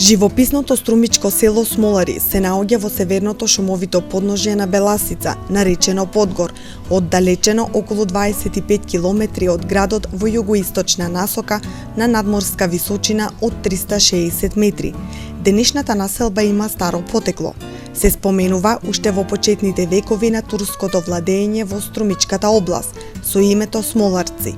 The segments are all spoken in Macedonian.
Живописното струмичко село Смолари се наоѓа во северното шумовито подножје на Беласица, наречено Подгор, оддалечено околу 25 километри од градот во југоисточна насока на надморска височина од 360 метри. Денешната населба има старо потекло. Се споменува уште во почетните векови на турското владење во струмичката област, со името Смоларци.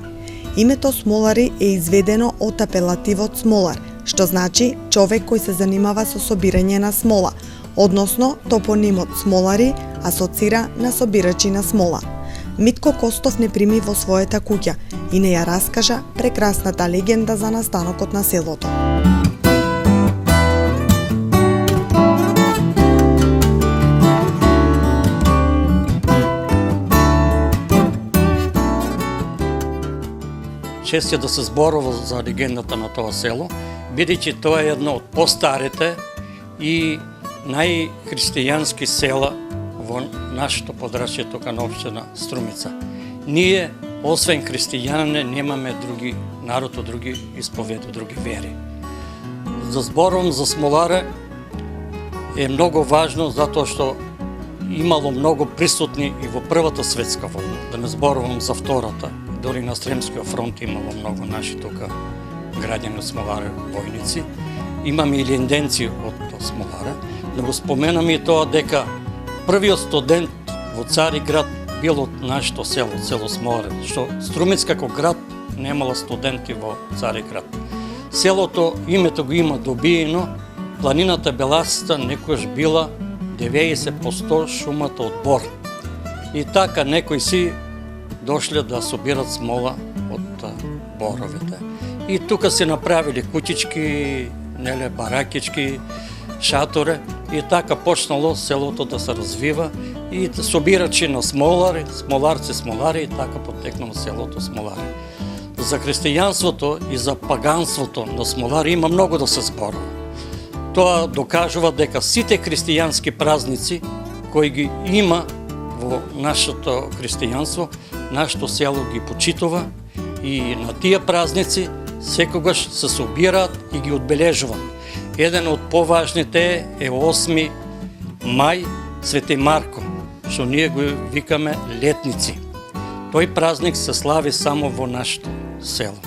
Името Смолари е изведено од апелативот смолар, што значи човек кој се занимава со собирање на смола, односно топонимот Смолари асоцира на собирачи на смола. Митко Костов не прими во својата куќа и не ја раскажа прекрасната легенда за настанокот на селото. Чест е да се зборува за легендата на тоа село, бидејќи тоа е едно од постарите и најхристијански села во нашето подрачје тука на општина Струмица. Ние, освен христијани, немаме други народ од други исповеди, други вери. За збором за Смоларе е многу важно затоа што имало многу присутни и во Првата светска војна, да не зборувам за Втората. Дори на Сремскиот фронт имало многу наши тука граѓани од Смоларе, војници. Имаме и легенденци од Смоларе, да го споменаме и тоа дека првиот студент во Цариград бил од нашето село, село Смоларе, што Струмица како град немала студенти во Цариград. Селото, името го има добиено, планината Беласица некојаш била 90% шумата од бор. И така некои си дошле да собират смола од боровите. И тука се направили куќички, баракички, шатори, и така почнало селото да се развива и собирачи на смолари, смоларци, и така потекнало селото Смолари. За христијанството и за паганството на Смолари има многу да се зборува. Тоа докажува дека сите христијански празници кои ги има во нашето христијанство, нашето село ги почитува и на тие празници секогаш се собираат и ги одбележуваат. Еден од поважните е 8 мај, Свети Марко, што ние го викаме летници. Тој празник се слави само во нашето село.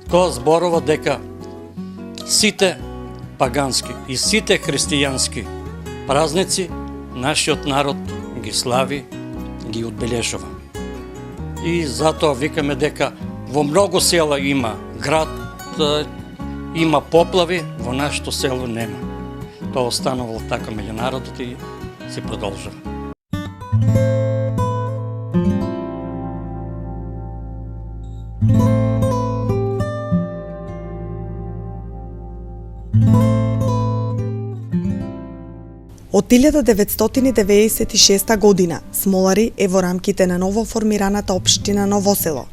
Тоа зборува дека сите пагански и сите христијански празници нашиот народ ги слави, ги одбележува. И затоа викаме дека во многу села има град, има поплави, во нашето село нема. Тоа останувало така меѓу народот и се продолжува. Од 1996 година Смолари е во рамките на новоформираната општина Новосело.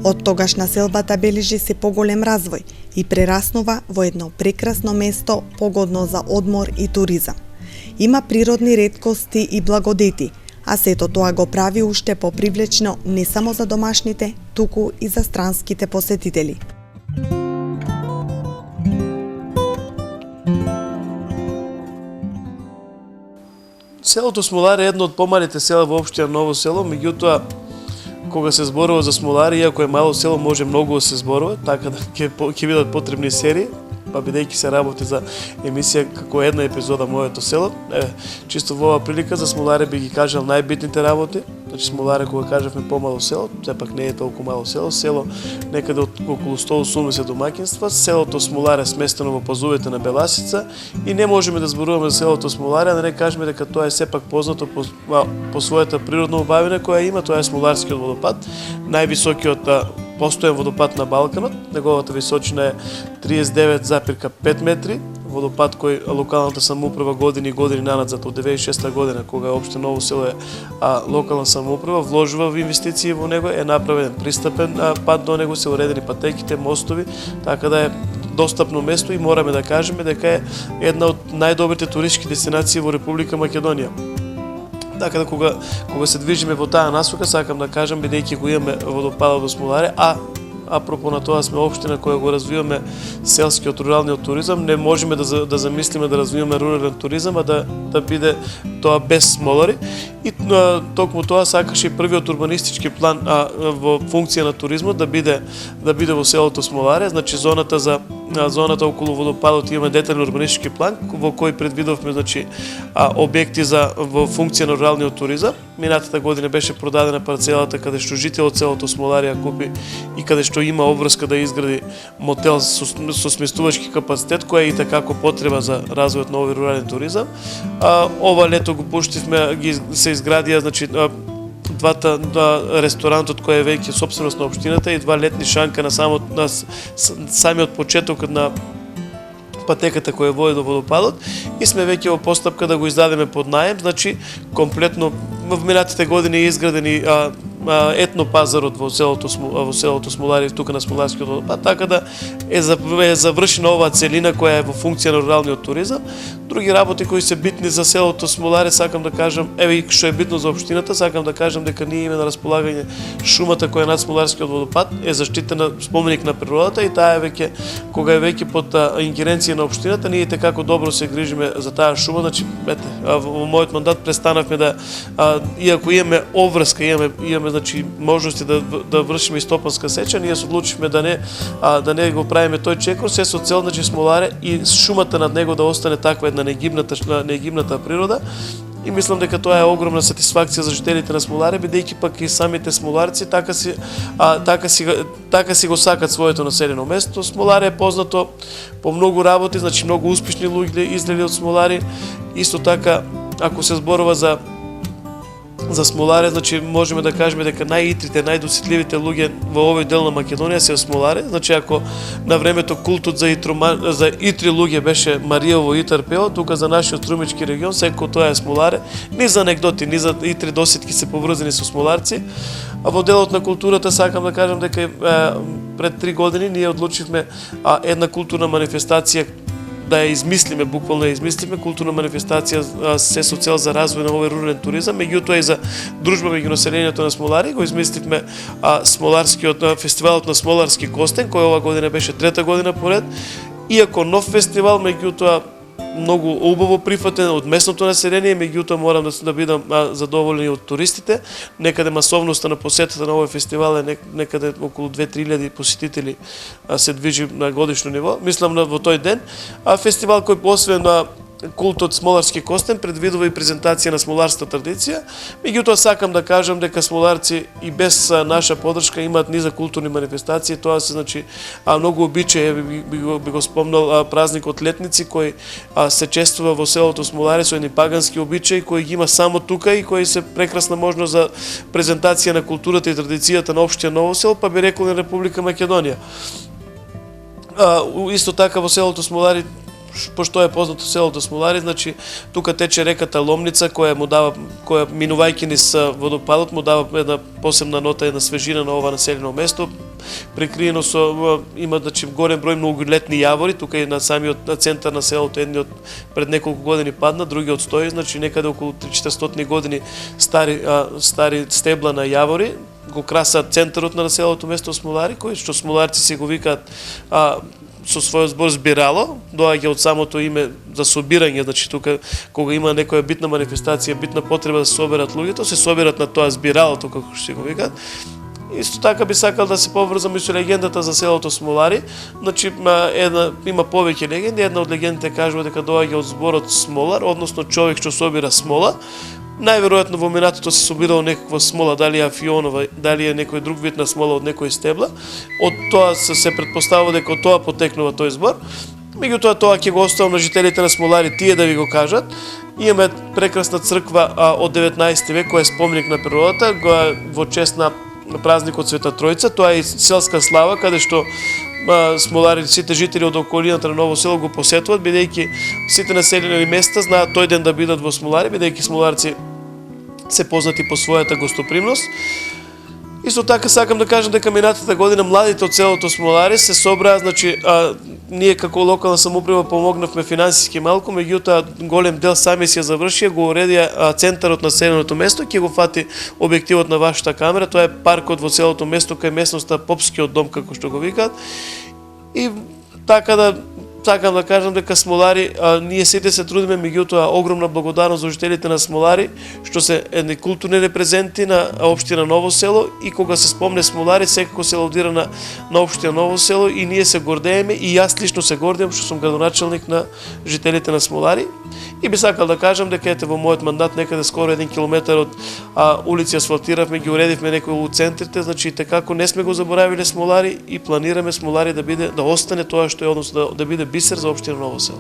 Од тогаш населбата бележи се поголем развој и прераснува во едно прекрасно место погодно за одмор и туризам. Има природни реткости и благодети, а сето тоа го прави уште попривлечно не само за домашните, туку и за странските посетители. Селото Смолари е едно од помалите села во општина Ново село, меѓутоа кога се зборува за Смолари, иако е мало село, може многу да се зборува, така да ќе бидат потребни серии, па бидејќи се работи за емисија како една епизода Моето село, чисто во оваа прилика за Смолари би ги кажал најбитните работи. Значи Смолари, кога кажавме помало село, сепак не е толку мало село некаде од околу 180 домаќинства. Селото Смолари е сместено во пазувите на Беласица и не можеме да зборуваме за селото Смолари, а да не кажеме дека тоа е сепак познато по својата природна убавина која има, тоа е Смоларскиот водопад, највисокиот постојан водопад на Балканот. Неговата височина е 39,5 метри. Водопад кој локалната самоуправа години нанадзад од 96 година, кога општина Ново село е локална самоуправа, вложува во инвестиции во него, е направен пристапен пат до него, се уредени патеките, мостови, така да е достапно место и мораме да кажеме дека е една од најдобрите туристички дестинации во Република Македонија. Така да кога се движиме во таа насока, сакам да кажам, бидејќи го имаме водопадот до Смолари, а апропо на тоа сме општина која го развиваме селскиот руралниот туризам, не можеме да замислиме да развиваме рурален туризам, а да биде тоа без смолари. И токму тоа сакаше и првиот урбанистички план во функција на туризмот да биде во селото Смоларе, значи зоната околу водопадот имаме детален урбанистички план во кој предвидовме значи објекти во функција на руралниот туризам. Минатата година беше продадена парцелата каде што жител од селото Смоларија купи и каде што има обврска да изгради мотел со сместувачки капацитет, која е и такако потреба за развојот на овој рурален туризам. Ова лето го пуштивме, се изградија значи двата ресторантот кој е веќе сопственост на општината и два летни шанка на самиот почеток на патеката која води до водопадот, и сме веќе во постапка да го издадеме под наем, значи комплетно во минатите години е изградени етнопазарот во селото Смолари, тука на Смоларскиот водопад, така да е завршена оваа целина која е во функција на руралниот туризам. Други работи кои се битни за селото Смолари, сакам да кажам, еве што е битно за општината, сакам да кажам дека ние имаме на располагање шумата која е над Смоларскиот водопад, е заштитена споменик на природата и таа е веќе, кога е веќе под ингеренција на општината, ние како добро се грижиме за таа шума, значи во мојот мандат престанавме да иако имаме обврска, имаме значи можности да вршиме и стопанска сеча, ние се одлучивме да не го правиме тој чекор, се со цел значи Смоларе и шумата над него да остане таква една негибната природа. И мислам дека тоа е огромна сатисфакција за жителите на Смоларе, бидејќи пак и самите смоларци така си го сакат своето населено место. Смоларе е познато по многу работи, значи многу успешни луѓе излели од Смолари. Исто така, ако се зборува за Смоларе, значи можеме да кажеме дека најитрите, најдосетливите луѓе во овој дел на Македонија се Смоларе. Значи ако на времето култот за итри луѓе беше Маријово и Итар-Пео, тука за нашиот струмички регион секој тоа е Смоларе. Ни за анегдоти, ни за итри досетки се поврзани со смоларци. А во делот на културата сакам да кажам дека пред 3 години ние одлучивме една културна манифестација да ја измислиме, буквално ја измислиме, културна манифестација се со цел за развој на овој рурален туризам, меѓутоа и за дружба меѓу населението на Смолари, го измисливме фестивалот на Смоларски костен, кој ова година беше 3-та година поред, иако нов фестивал, меѓутоа многу убаво прифатен од местното население, меѓутоа морам да бидам задоволен од туристите. Некаде масовноста на посетата на овој фестивал е некаде околу 2-3 посетители се движи на годишно ниво. Мислам во тој ден. Фестивал кој освен на култот Смоларски костен предвидува и презентација на смоларската традиција. Меѓутоа сакам да кажам дека смоларци и без наша поддршка имаат низа културни манифестации. Тоа се значи многу обичаи, би го спомнал празникот Летници кој се чествува во селото Смолари со едни пагански обичаи кои ги има само тука и кои се прекрасна можност за презентација на културата и традицијата на општина Ново село, па би рекол на Република Македонија. Исто така во селото Смолари, пошто е познато селото Смолари, значи тука тече реката Ломница која минувајќи низ водопадот му дава една посебна нота, една свежина на ова населено место. Прикриено има значи голем број многу летни јавори, тука и на самиот центар на селото едниот пред неколку години падна, другиот стои, значи некаде околу 300 години стари стебла на јавори го красаат центарот на населеното место Смолари, кој што смоларци се го викаат со својот збор збирало, доаѓа од самото име за собирање, значи тука кога има некоја битна манифестација, битна потреба да се соберат луѓето, се соберат на тоа збиралото, како што го викаат. Исто така би сакал да се поврзам и со легендата за селото Смолари. Значи има повеќе легенди, една од легендите кажува дека доаѓа од зборот смолар, односно човек што собира смола. Најверојатно во минатото се собирало некаква смола, дали е афионова, дали е некој друг вид на смола од некој стебла. Од тоа се предпоставува дека од тоа потекнува тој збор. Меѓутоа тоа ќе го оставам на жителите на Смолари тие да ви го кажат. Имаме прекрасна црква од 19 век која е споменик на природата, во чест на празникот Света Тројца. Тоа е селска слава каде што Смолари, сите жители од околината на Ново село го посетуваат, бидејќи сите населени места знаат тој ден да бидат во Смолари, бидејќи смоларци се познати по својата гостопримност. Исто така сакам да кажам дека минатата година младите од селото Смолари се собраа, значи ние како локална самоуправа помогнавме финансиски малку, меѓутоа голем дел сами си ја завршија, го уредија центарот на населеното место, ќе го фати објективот на вашата камера, тоа е паркот во селото место кај местноста Попскиот дом како што го викаат. И така да сакам да кажам дека Смолари, ние сите се трудиме, меѓутоа огромна благодарност за жителите на Смолари, што се едни културни репрезенти на општина Ново село, и кога се спомне Смолари, секако се алудира на општина Ново село, и ние се гордееме, и јас лично се гордеем што сум градоначелник на жителите на Смолари. И би сакал да кажам дека ете во мојот мандат некаде скоро 1 километар од улици асфалтиравме, ги уредивме некои у центрите, значи како не сме го заборавиле Смолари и планираме Смолари да остане тоа што е, односно да биде бисер за општина Ново село.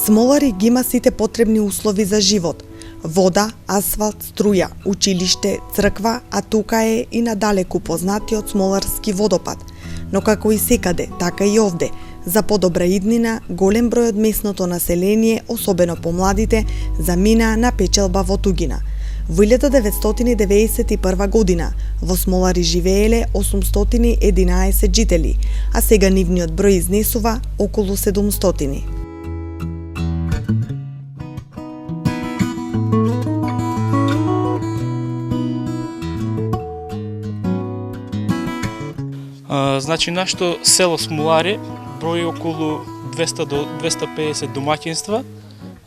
Смолари ги има сите потребни услови за живот: вода, асфалт, струја, училиште, црква, а тука е и надалеку познатиот Смоларски водопад. Но како и секаде, така и овде, за подобра иднина, голем број од местното население, особено помладите, заминаа на печелба во тугина. Во 1991 година во Смолари живееле 811 жители, а сега нивниот број изнесува околу 700. Значи, нашето село Смолари брои околу 200 до 250 домаќинства.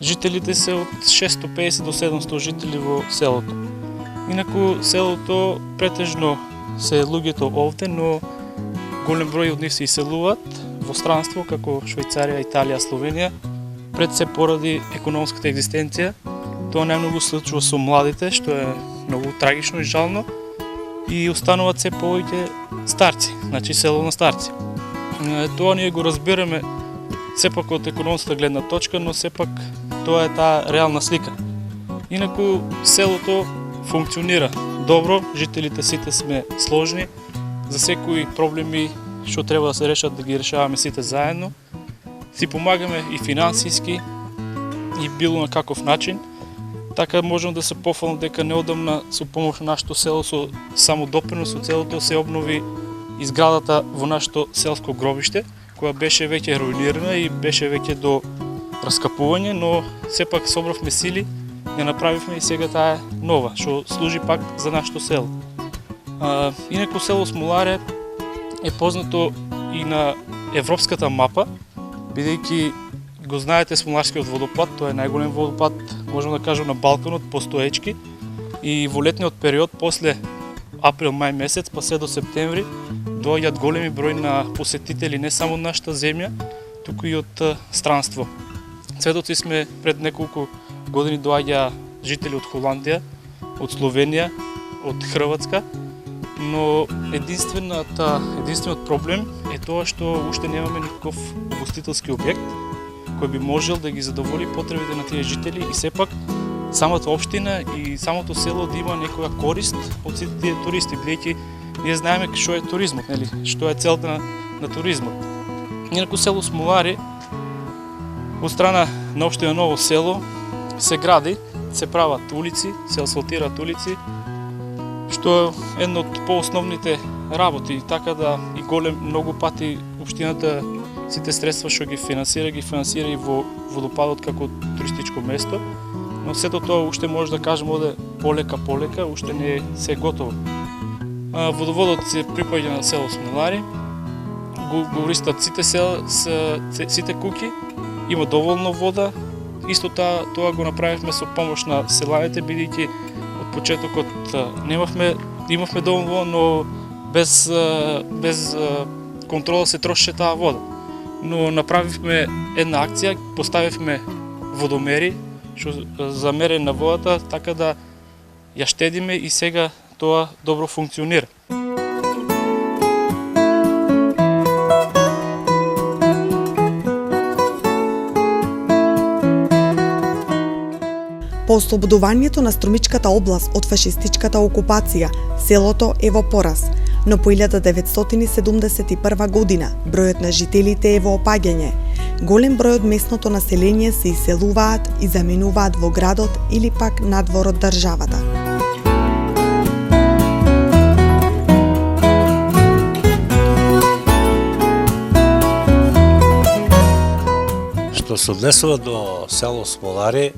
Жителите се од 650 до 700 жители во селото. Инаку селото претежно се луѓето овде, но голем број од нив се иселуваат во странство, како Швајцарија, Италија, Словенија, пред се поради економската екзистенција. Тоа најмногу се случува со младите, што е многу трагично и жално, и остануваат се повеќе старци, значи село на старци. Тоа ние го разбираме сепак од економската гледна точка, но сепак тоа е таа реална слика. Инаку селото функционира добро, жителите сите сме сложни, за секои проблеми што треба да се решат да ги решаваме сите заедно. Си помагаме и финансиски и било на каков начин. Така можам да се пофалам дека неодамна со помош на нашето село, со само допринос од селото, се обнови изградата во нашето селско гробиште, која беше веќе руинирана и беше веќе до раскапување, но сепак собравме сили, ја направивме и сега таа е нова, што служи пак за нашето село. Инаку село Смолари е познато и на европската мапа, бидејќи го знаете Смоларскиот водопад, тоа е најголем водопад, можем да кажем, на Балканот по стоечки, и во летниот период, после април-мај месец, па се до септември, доаѓаат големи број на посетители не само од нашата земја, туку и од странство. Сведоци сме, пред неколку години доаѓа жители од Холандија, од Словенија, од Хрватска, но единствениот проблем е тоа што уште немаме никаков угостителски објект кој би можел да ги задоволи потребите на тие жители и сепак самата општина и самото село да има некоја корист од сите тие туристи, бидејќи ние знаеме што е туризмот, нели, што е целта на туризмот. Инаку село Смолари од страна на општина Ново село се гради, се прават улици, се асфалтираат улици, што е една од поосновните работи, така да и многу пати општината сите средства што ги финансира и во водопадот како туристичко место, но сето тоа уште може да кажем оде полека, уште не е се готово. Водоводот се припаѓа на село Смолари, го ристат сите куќи, има доволно вода. Исто тоа го направивме со помош на селаните, бидејќи од почетокот имавме доволно вода, но без контрола се трошеше таа вода. Но направивме една акција, поставивме водомери што за мерење на водата, така да ја штедиме и сега тоа добро функционира. По ослободувањето на Струмичката област од фашистичката окупација, селото е во порас, но по 1971 година бројот на жителите е во опаѓање. Голем број од местното население се иселуваат и заменуваат во градот или пак надвор од државата. Што се однесува до село Смолари,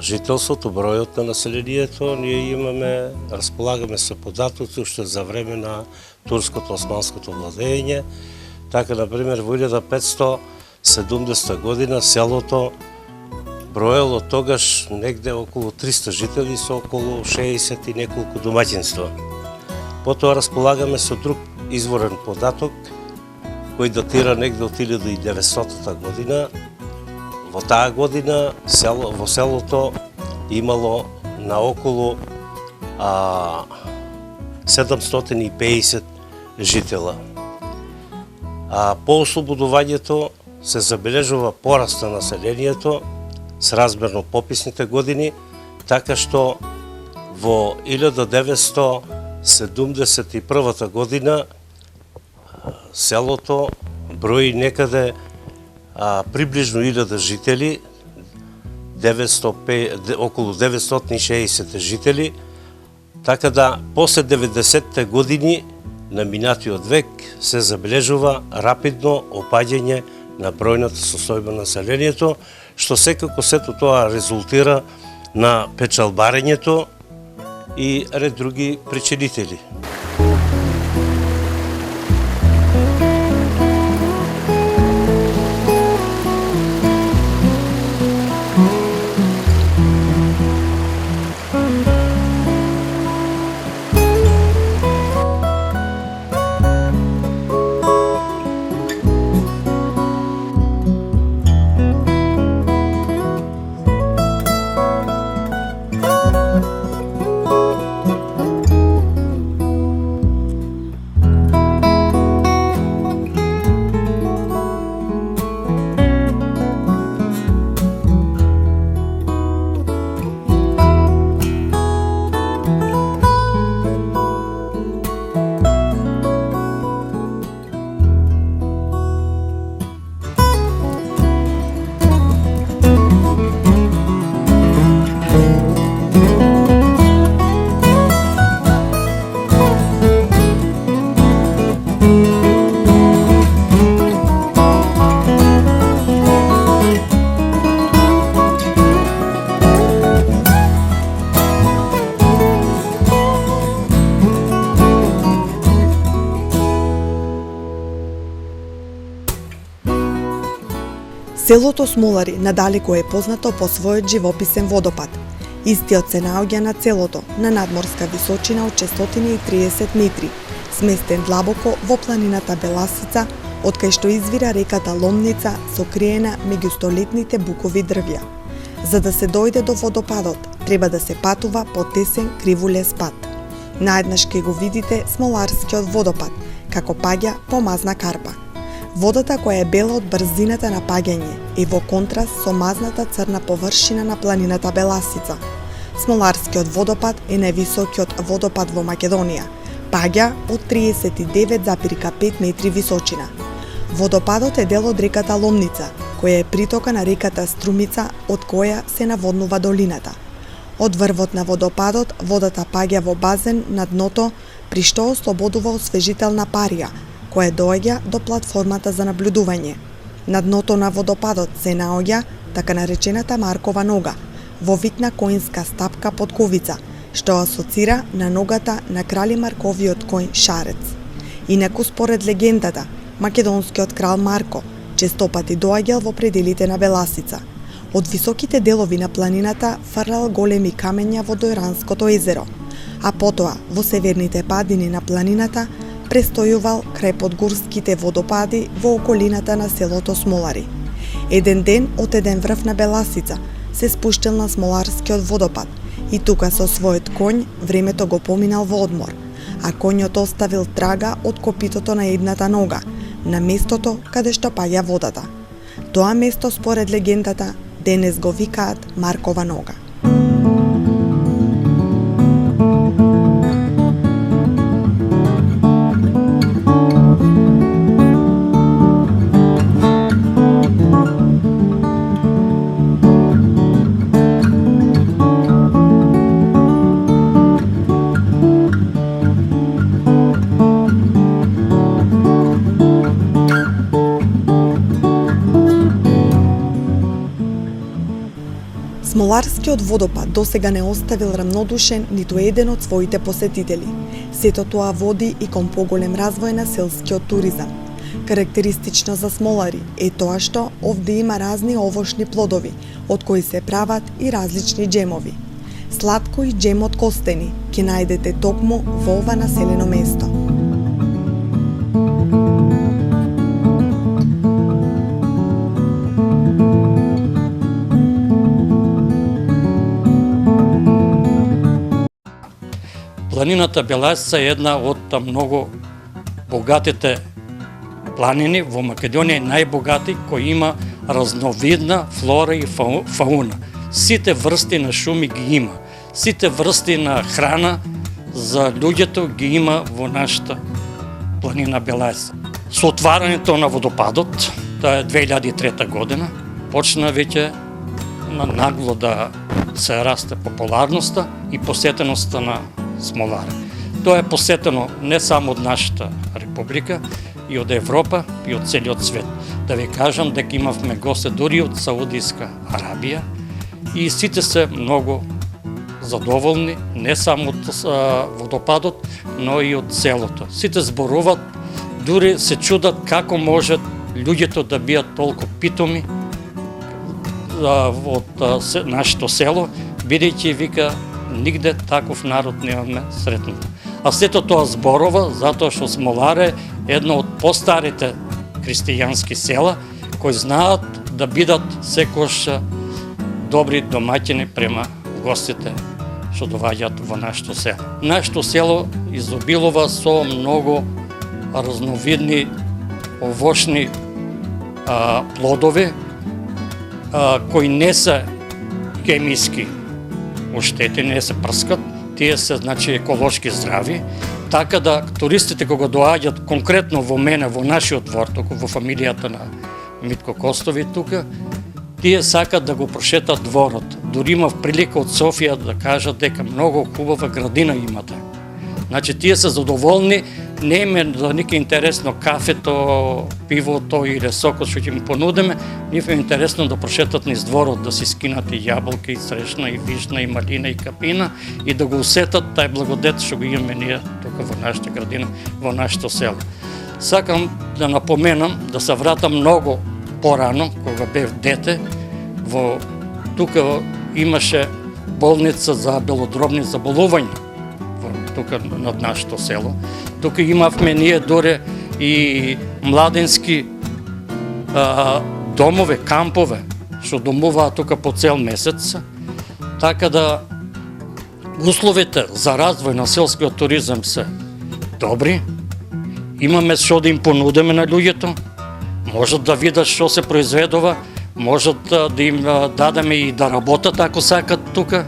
жителството, бројот на населението, ние имаме, располагаме со податоци уште за време на турското-османското владење. Така, например, во 1570 година селото броело тогаш негде околу 300 жители со околу 60 и неколку домаќинства. Потоа располагаме со друг изворен податок, кој датира негде од 1900 година. Во таа година во селото имало наоколу 750 житела. По ослободувањето се забележува пораст на населението сразмерно пописните години, така што во 1971 година селото брои некаде приближно 1000 жители, околу 960 жители, така да после 90-те години на минатиот век се забележува рапидно опаѓање на бројната состојба на населението, што секако сето тоа резултира на печалбарењето и ред други причинители. Селото Смолари надалеку е познато по својот живописен водопад. Истиот се наоѓа на целото, на надморска височина од 630 метри, сместен длабоко во планината Беласица, од кај што извира реката Ломница, сокриена меѓу столетните букови дрвја. За да се дојде до водопадот, треба да се патува по тесен кривулес пат. Наеднаш ќе го видите Смоларскиот водопад, како паѓа по мазна карпа. Водата која е бела од брзината на паѓање е во контраст со мазната црна површина на планината Беласица. Смоларскиот водопад е највисокиот водопад во Македонија. Паѓа од 39,5 метри височина. Водопадот е дел од реката Ломница, која е притока на реката Струмица, од која се наводнува долината. Од врвот на водопадот, водата паѓа во базен на дното, при што ослободува освежителна парија, која доаѓа до платформата за наблюдување. На дното на водопадот се наоѓа така наречената Маркова нога, во вид на коинска стапка под ковица, што асоцира на ногата на крали Марковиот кој Шарец. Инаку според легендата, македонскиот крал Марко честопати доаѓал во пределите на Беласица. Од високите делови на планината фрлал големи камења во Дојранското езеро, а потоа во северните падини на планината престојувал крај подгорските водопади во околината на селото Смолари. Еден ден од еден врв на Беласица се спуштил на Смоларскиот водопад и тука со својот конј времето го поминал во одмор, а конјот оставил трага од копитото на едната нога, на местото каде што паѓа водата. Тоа место според легендата денес го викаат Маркова нога. Смоларскиот водопад досега не оставил рамнодушен ниту еден од своите посетители. Сето тоа води и кон поголем развој на селскиот туризам. Карактеристично за Смолари е тоа што овде има разни овошни плодови, од кои се прават и различни џемови. Сладко и џем од костени ќе најдете токму во ова населено место. Планината Беласица е една од многу богатите планини во Македонија, најбогати, кој има разновидна флора и фауна. Сите врсти на шуми ги има. Сите врсти на храна за луѓето ги има во нашата планина Беласица. Со отварањето на водопадот, тоа е 2003 година, почна веќе нагло да се расте популарноста и посетеноста на Смолари. Тоа е посетено не само од нашата република, и од Европа, и од целиот свет. Да ви кажам дека имавме гости дури од Саудиска Арабија и сите се многу задоволни, не само од водопадот, но и од селото. Сите зборуваат, дури се чудат како може луѓето да биат толку питоми од нашето село, бидејќи вика нигде таков народ немаме сретнато. А сето тоа зборува затоа што Смолари е едно од постарите христијански села кои знаат да бидат секојаш добри домаќини према гостите што доаѓаат во нашето село. Нашето село изобилува со многу разновидни овошни плодови кои не се хемиски оштетени, не се прскат, тие се значи еколошки здрави, така да туристите кога доаѓаат конкретно во мене, во нашиот двор, туку во фамилијата на Митко Костови тука, тие сакат да го прошетат дворот. Дури имав прилика од Софија да кажат дека многу хубава градина имате. Значи тие се задоволни, не им е за никој интересно кафето, пивото или сокот што ќе им понудиме, нив е интересно да прошетат низ дворот, да си скинат и јаболки, и црешна, и вишна, и малина, и капина и да го усетат тај благодет што го имаме ние тука во нашата градина, во нашето село. Сакам да напоменам, да се вратам многу порано, кога бев дете, тука имаше болница за белодробни заболувања, тука над нашето село. Тука имавме ние доре и младенски домове, кампове, што домуваат тука по цел месец. Така да условите за развој на селскиот туризам се добри. Имаме што да им понудиме на луѓето. Можат да видат што се произведува, можат да им дадеме и да работат ако сакат тука.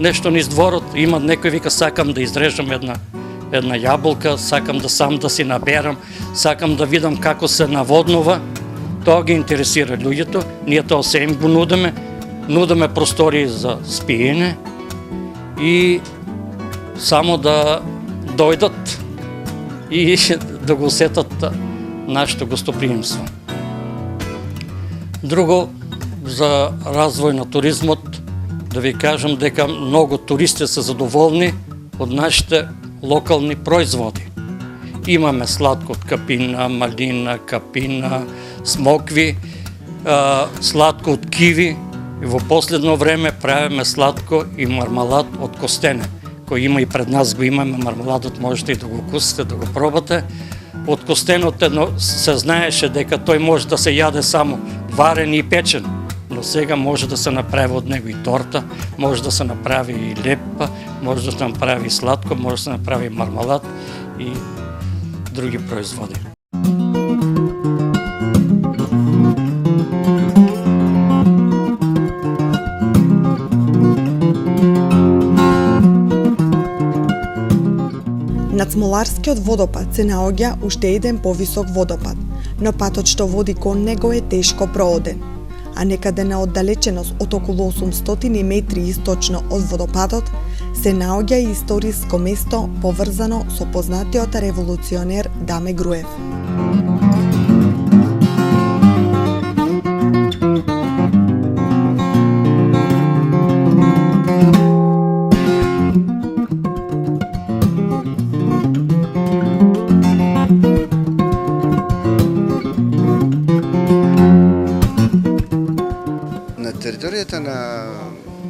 Нешто низ дворот, има некој вика сакам да изрежам една јаболка, сакам да сам да си наберам, сакам да видам како се наводнува. Тоа ги интересира луѓето, ние тоа се им го нудиме простори за спиење и само да дојдат и да го усетат нашето гостоприемство. Друго, за развој на туризмот, да ви кажам дека многу туристи се задоволни од нашите локални производи. Имаме сладко од капина, малина, капина, смокви, сладко од киви и во последно време правиме сладко и мармалад од костене, кој има и пред нас го имаме мармаладот, можете и да го кусите, да го пробате. Од костенот се знаеше дека тој може да се јаде само варен и печен, но сега може да се направи од него и торта, може да се направи и лепа, може да се направи и сладко, може да се направи и мармалад и други производи. Над Смоларскиот водопад се наоѓа уште еден повисок водопад, но патот што води кон него е тешко прооден. А некаде на оддалеченост од околу 800 метри источно од водопадот се наоѓа и историско место поврзано со познатиот револуционер Даме Груев.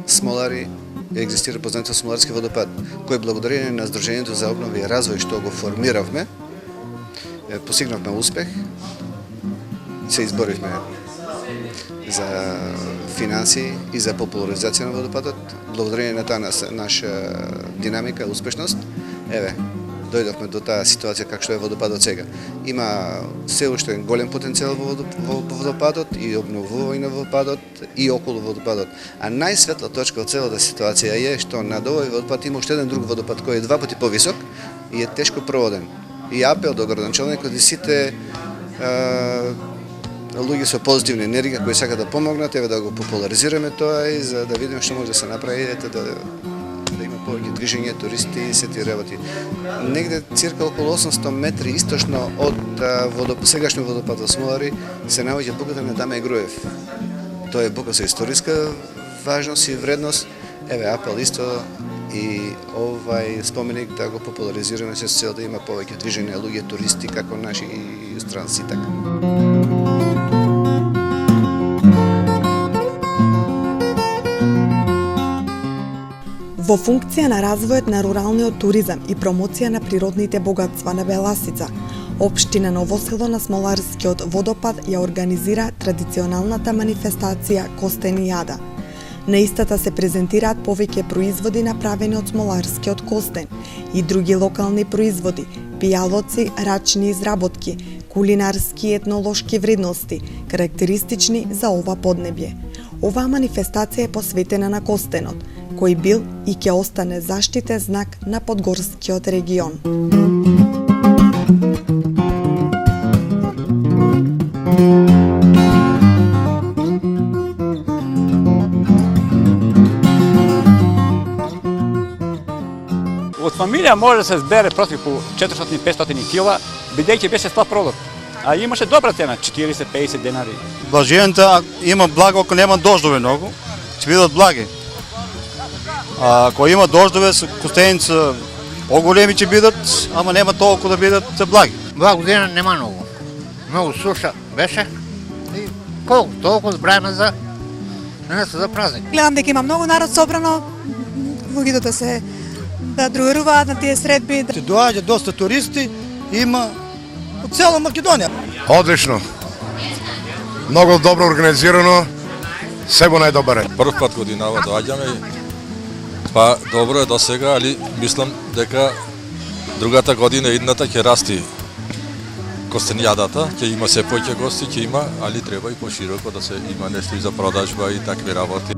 Смолари egzistira познато Смоларски водопад, кој благодарение на Сдруженијето за обнова и развој што го формиравме, постигнавме успех, се изборивме за финансии и за популаризација на водопадот. Благодарение на таа наша динамика, успешност, дојдовме до таа ситуација како што е водопадот сега. Има се уште голем потенцијал во водопадот и обновување на водопадот и околу водопадот. А најсветла точка од целата ситуација е што над овој водопад има уште еден друг водопад кој е 2 пати повисок и е тешко проводен. И апел до градоначалникот и сите луѓе со позитивна енергија кои сакаат да помогнат, да го популаризираме тоа и за да видиме што може да се направи, да има повеќе движење, туристи и се тие работи. Негде цирка околу 800 метри источно од сегашниот водопад во Смолари се наоѓа буката на Даме Груев. Тоа е бука со историска важност и вредност. Апел исто и овај споменик да го популаризираме се цел да има повеќе движење луѓе, туристи, како наши и странци така. Во функција на развојот на руралниот туризам и промоција на природните богатства на Беласица, Општина Ново село на Смоларскиот водопад ја организира традиционалната манифестација Костен и Јада. На истата се презентираат повеќе производи направени од смоларскиот костен и други локални производи, пијалоци, рачни изработки, кулинарски и етнолошки вредности, карактеристични за ова поднебје. Оваа манифестација е посветена на костенот, кој бил и ќе остане заштитен знак на Подгорскиот регион. Од фамилија може да се збере просек по 400-500 кила, бидејќи беше слаб продукт. А имаше добра цена, 40-50 денари. Блажијата има благо, ако нема дождове многу, ќе бидат благи. А ако има дождове, костеници оголеми ќе бидат, ама нема толку да бидат благи. Два година нема многу. Многу суша беше и колку толку збраеме за за празник. Гледам дека има многу народ собрано, луѓето да другаруваат на тие средби. Ќе доаѓа доста туристи, има од цела Македонија. Одлично. Многу добро организирано, се во најдобар. Прв пат годинава доаѓаме, па добро е до сега, али мислам дека другата година идната ќе расти костенијадата, ќе има се повеќе гости, ќе има, али треба и пошироко да се има нешто и за продажба и такви работи.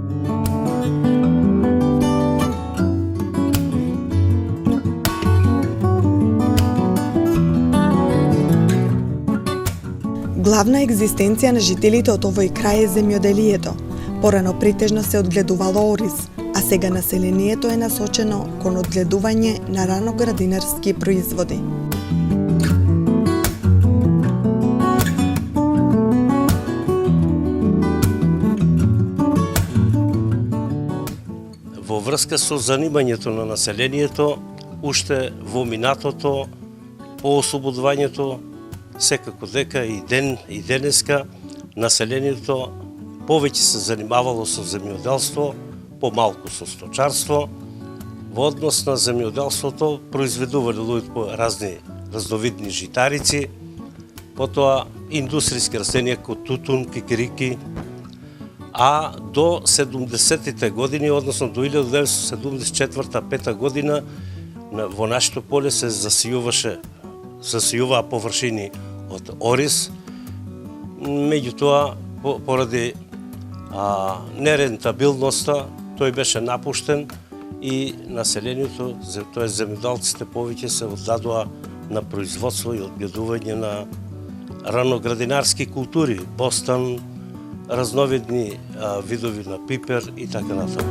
Главна екзистенција на жителите од овој крај е земјоделието. Порано претежно се одгледувало ориз, а сега населението е насочено кон одгледување на раноградинарски производи. Во врска со занимањето на населението, уште во минатото, по ослободувањето, секако дека и денеска населението повеќе се занимавало со земјоделство, помалку со сточарство. Во однос на земјоделството произведувале луѓето разни разновидни житарици, потоа индустријски растенија како тутун, кикирики, а до 70-тите години, односно до 1974-5 година, во нашето поле се засијуваа површини од ориз, меѓутоа поради нерентабилноста тој беше напуштен и населението, тоа земјоделците повеќе се оддадоа на производство и одгледување на раноградинарски култури, бостан, разновидни видови на пипер и така натаму.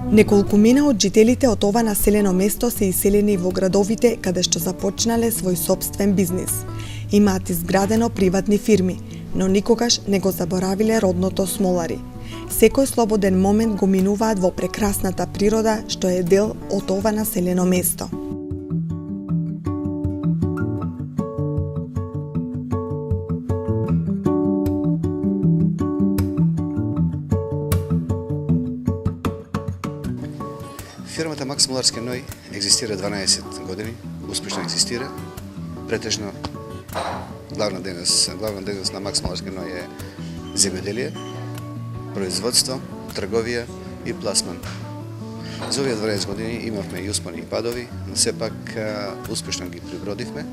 Неколкумина од жителите од ова населено место се иселени во градовите каде што започнале свој сопствен бизнис. Имаат изградено приватни фирми, но никогаш не го заборавиле родното Смолари. Секој слободен момент го минуваат во прекрасната природа што е дел од ова населено место. Фирмата Макс Смоларски Ной екзистира 12 години, успешно екзистира. Претежно главна дейност на Макс Смоларски Ной е земјоделие, производство, трговија и пласман. За овие 12 години имавме и успони и падови, но сепак успешно ги прибродивме.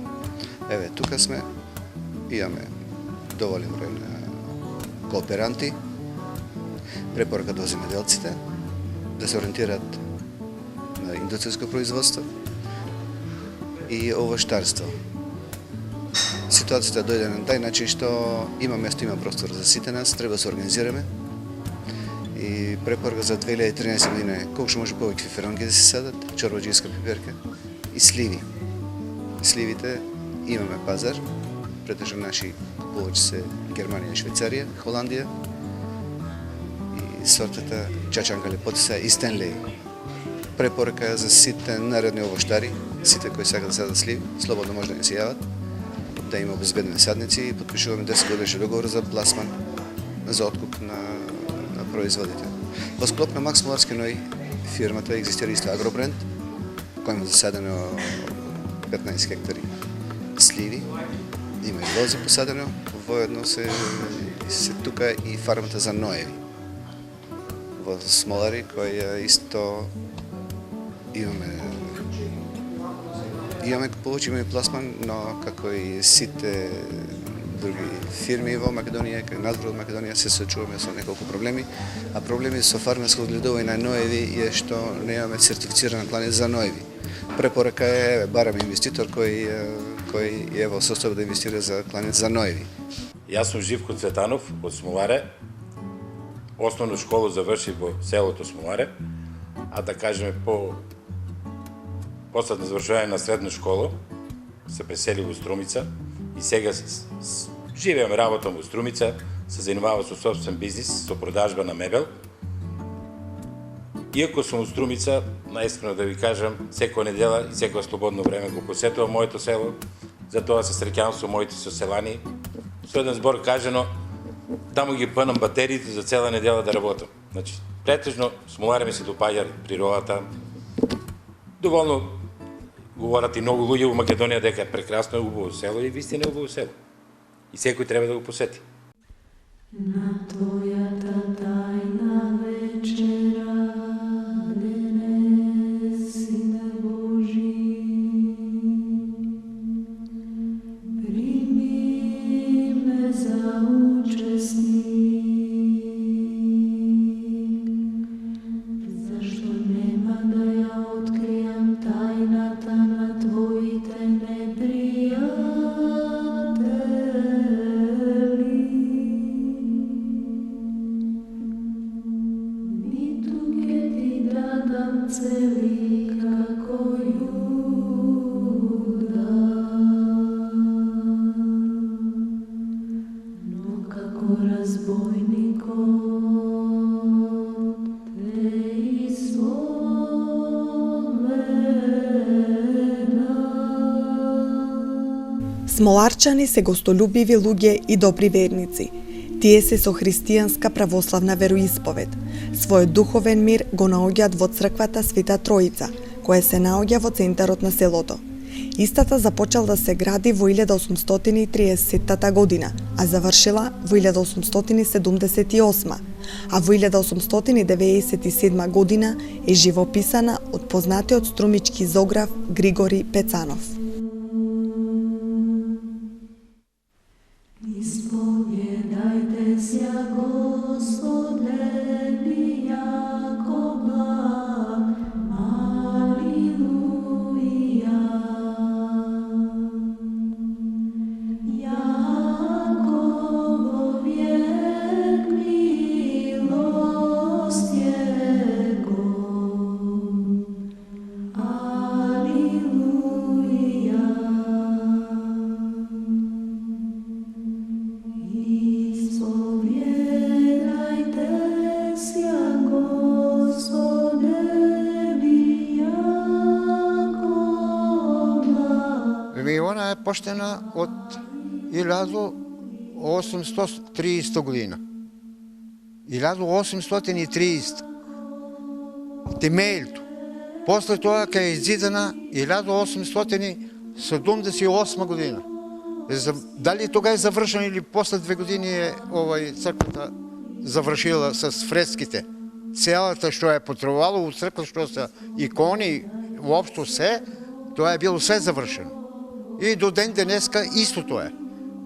Еве, тука сме, имаме доволен број на кооперанти. Препорака до земјоделците да се ориентираат на индустријско производство и овоштарство. Ситуацијата дојде на тај начин што има место, има простор за сите нас, треба да се организираме. И препорака за 2013 година е колку што може повеќе фиферонки да се садат, чорбаџијска пиперка и сливи. Сливите имаме пазар, претежно наши купувачи се Германија, Швајцарија, Холандија и сортата Чачанка Лепотица и Стенлеј. Препорака за сите наредни овоштари, сите кои сакаат да садат сливи, слободно може да ни се јават, да има обезбедени садници и подпишуваме 10 годишен договор за пласман, за откуп на производите. Во склоп на Макс Смоларски Ной фирмата екзистира исто агробренд, кој има засадено 15 хектари сливи, има и лози посадено, воедно се тука и фармата за ноеви. Во Смолари, кој исто имаме купувачи, имаме пласман, но како и сите други фирми во Македонија, надвор од Македонија, се соочуваме со неколку проблеми, а проблеми со фармерско одгледување на ноеви е што немаме сертифицирана кланица за ноеви. Препорака е бараме инвеститор кој е во состојба да инвестира за кланица за ноеви. Јас сум Живко Цветанов од Смоларе. Основну школу завршив во селото Смоларе, а да кажеме после завршување на средна школа се пресели во Струмица и сега живеам, работам во Струмица, се занимавам со собствен бизнис, со продажба на мебел. Иако сум во Струмица, наискрено да ви кажам, секоја недела и секоја слободно време го посетувам моето село, затоа се среќавам со моите соселани. Со еден збор кажано, таму ги пънам батериите за цела недела да работам. Значи, претежно Смолари ми се допаѓа природата. Доволно говорат и многу луѓе во Македонија дека е прекрасно и убаво село и вистина е убаво село. И секој треба да го посети. На твојата тајна вечера денес, Сине Божи, прими ме за учесник, зашто нема да ја откријам тајната на твоите непријатели. Ниту ке ти дадам цели како Јуда, но како разбойникот те исповедам. Смоларчани се гостолюбиви луѓе и добри верници. Тие се со христијанска православна вероисповед. Својот духовен мир го наоѓаат во црквата Света Троица, која се наоѓа во центарот на селото. Истата започел да се гради во 1830 година, а завршила во 1878, а во 1897 година е живописана од познатиот струмички зограф Григори Пецанов. Исповедајте се, Господе, ми јако благ, алилуја. Јако во век милост Јегов, алилуја. Исповедајте се, Господе, ми јако благ. Она е поштена од 1830 година. 1830. Темелто. После тоа кај е изидена 1878 година. Дали тога е завршен или после 2 години е црквата завршила с фреските. Целата што е потребувало од црква, што са икони, уопшто се, тоа е било се завршено. И до ден денеска истото е.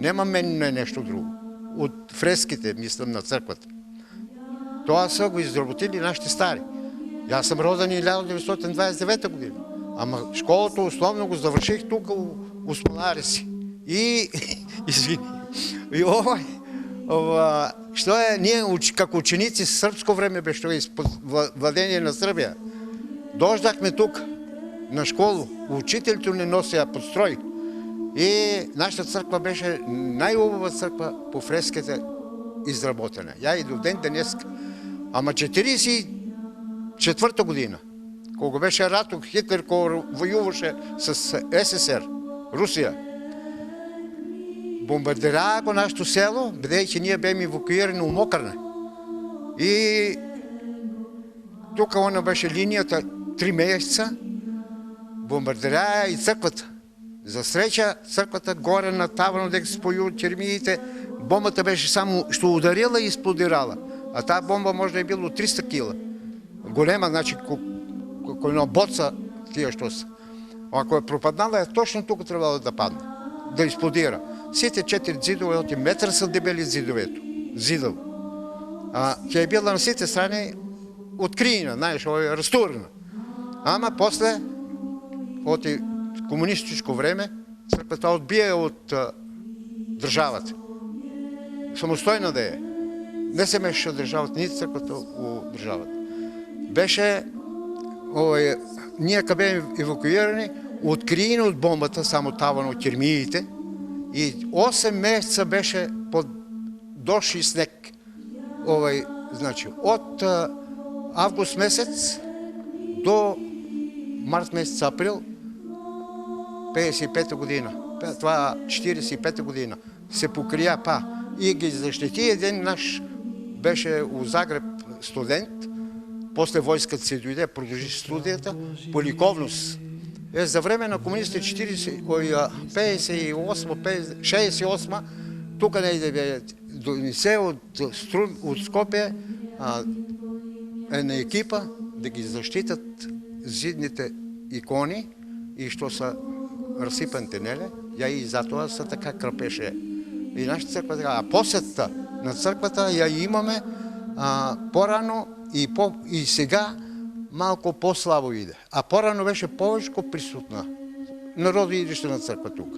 Нема менно е нешто друго. Од фреските, мислам, на црквата. Тоа са го изработили нашите стари. Јас сам роден 1929 година. Ама школата основно го заврших тука у Смолареси. И, извини, и што е, ние како ученици српско време беше тоа испод владение на Србија. Дождахме тук на школу, учителите не носеа под строј. И нашата црква беше најубава црква по фреските изработена. Ја и до ден денеска. Ама 1944 година, кога беше ратот, Хитлер кога војуваше с СССР, Русија, бомбардираа го нашето село, бидејќи ние беме евакуирани у Мокрне. И тука она беше линијата 3 месеца, бомбардираа и црквата. За среќа, црквата горе на тавано дека се спојуват чермиите, бомбата беше само што ударила и експлодирала. А таа бомба може да е било 300 кила. Голема, значи, кој на боца тие што са. Ако е пропаднала, точно тука требало да падне, да експлодира. Сите 4 зидове, оти метра са дебели зидовето. Зидов. Ќе е била на сите страни откриена, знаеш, растурена. Ама после, оти комунистичко време, црквата одбие од државата. Самостојна да е. Не се мешаше државата, нити црквата у државата. Беше, ние кога беме евакуирани, откриени од бомбата, само тавано од термиите, и 8 месеца беше под дожд и снег. Значи, од август месец до март месец, април, 55 година, това 45 година, се покрия и ги защити. Един наш беше у Загреб студент, после войската се дойде, продължи студията по ликовност. За време на комунистите 68, тук не донесе от Скопие една екипа да ги защитат зидните икони и що са разсипаните, неле? Я и затова са така кръпеше. И нашата църква така. А посетата на църквата я имаме по-рано и сега малко по-слабо иде. А по-рано беше повече присутна. Народи идеще на църква тук.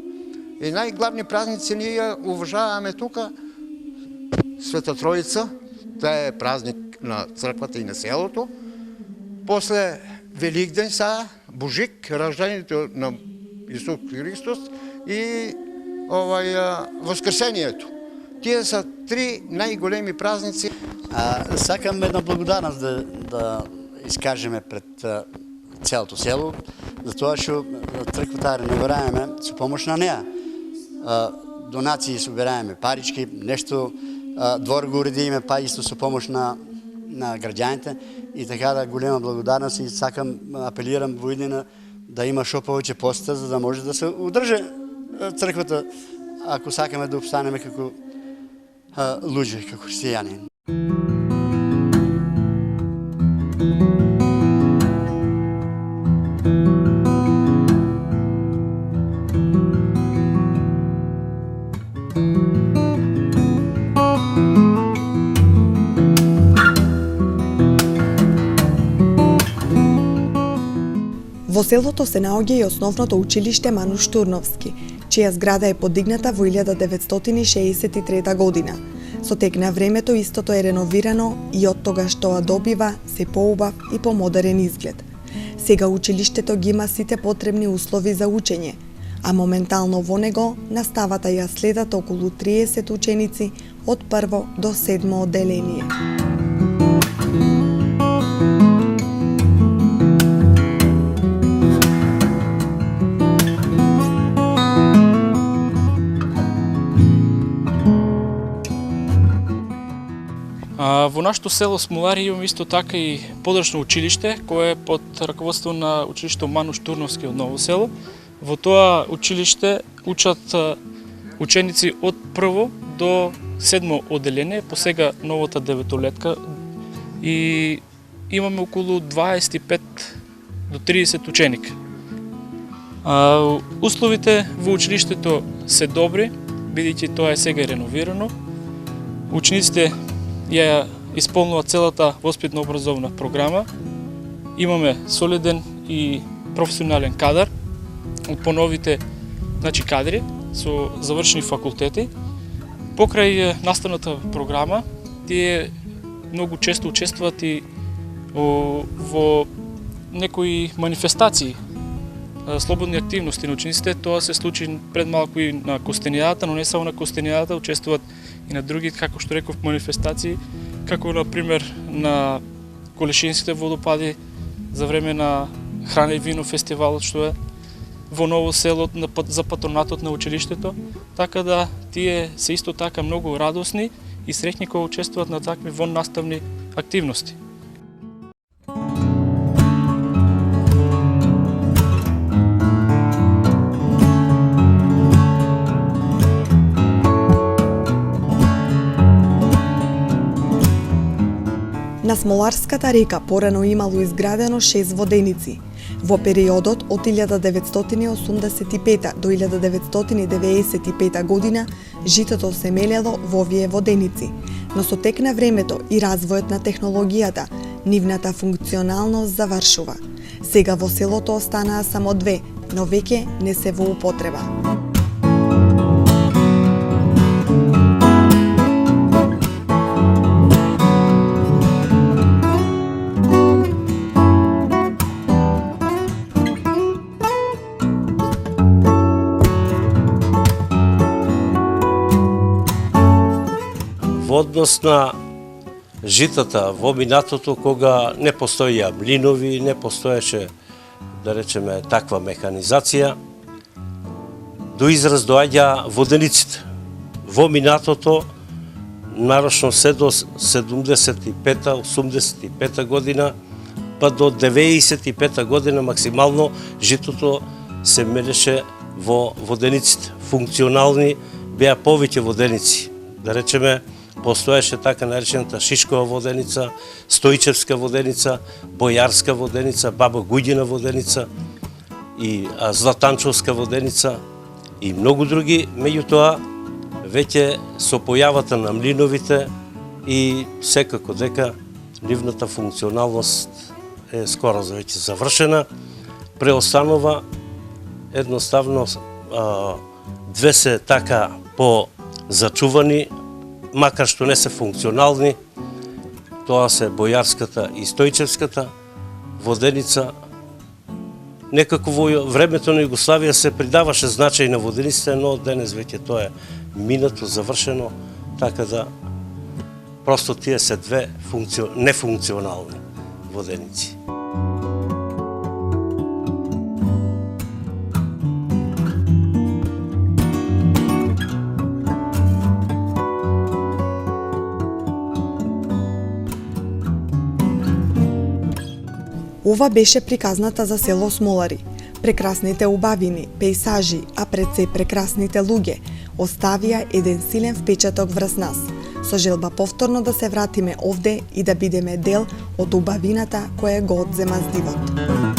И най-главни празници ние уважаваме тук Света Троица. Това е празник на църквата и на селото. После Великден са, Божик, раждането на Исус Христос и Възкресението. Тие са 3 най-големи празници. Сакам една благодарност да изкажеме пред цялото село, затоа што црквата реновираеме со помош на неа. Донации собираеме парички, нешто двор го уредиме, па исто со помош на граѓаните и така да голема благодарност и сакам, апелирам во иднина да има шо повеќе посета, за да може да се одржи црквата, ако сакаме да обстанеме како луѓе, како христијани. Во селото се наоѓа и основното училиште Мануш Турновски, чија зграда е подигната во 1963 година. Со тек на времето истото е реновирано и од тогаш тоа добива се поубав и помодерен изглед. Сега училиштето ги има сите потребни услови за учење, а моментално во него наставата ја следат околу 30 ученици од прво до 7 одделение. Во нашето село Смолари имаме исто така и подрачно училиште, кое е под раководство на училиште Мануш Турновски од Ново село. Во тоа училиште учат ученици од прво до седмо одделение, по сега новата деветолетка, и имаме околу 25 до 30 ученика. Условите во училиштето се добри, бидејќи тоа е сега реновирано. Учениците ја исполнуваат целата воспитно-образовна програма. Имаме солиден и професионален кадар од поновите кадри со завршени факултети. Покрај наставната програма, тие многу често учествуваат и во некои манифестации, слободни активности на учениците. Тоа се случи пред малку и на Костенијата, но не само на Костенијата, учествуваат и на други, како што реков, манифестации, како например на Колешинските водопади за време на Храна и вино фестивалот што е во Ново село за патронатот на училиштето, така да тие се исто така многу радосни и среќни кога учествуваат на такви воннаставни активности. На Смоларската река порано имало изградено 6 воденици. Во периодот од 1985 до 1995 година житото се мелело во овие воденици, но со тек на времето и развојот на технологијата, нивната функционалност завршува. Сега во селото останаа само 2, но веќе не се во употреба. Во однос на житата во минатото, кога не постоја млинови, не постоеше, да речеме, таква механизација, до израз доаѓа водениците. Во минатото, нарочно се до 75-85 година, па до 95 година максимално житото се мелеше во водениците. Функционални беа повеќе воденици. Да речеме, постоеше така наречената Шишкова воденица, Стојчевска воденица, Бојарска воденица, Баба Гуѓина воденица и Златанчовска воденица и многу други. Меѓутоа, веќе со појавата на млиновите и секако дека нивната функционалност е скоро веќе завршена, преостанува едноставно две се така по-зачувани, макар што не се функционални. Тоа се Бојарската и Стојчевската воденица. Некако во времето на Југославија се придаваше значај на водениците, но денес веќе тоа е минато, завршено, така да просто тие се две нефункционални воденици. Ова беше приказната за село Смолари. Прекрасните убавини, пейсажи, а пред се прекрасните луѓе, оставија еден силен впечаток врз нас, со желба повторно да се вратиме овде и да бидеме дел од убавината која го одзема здивот.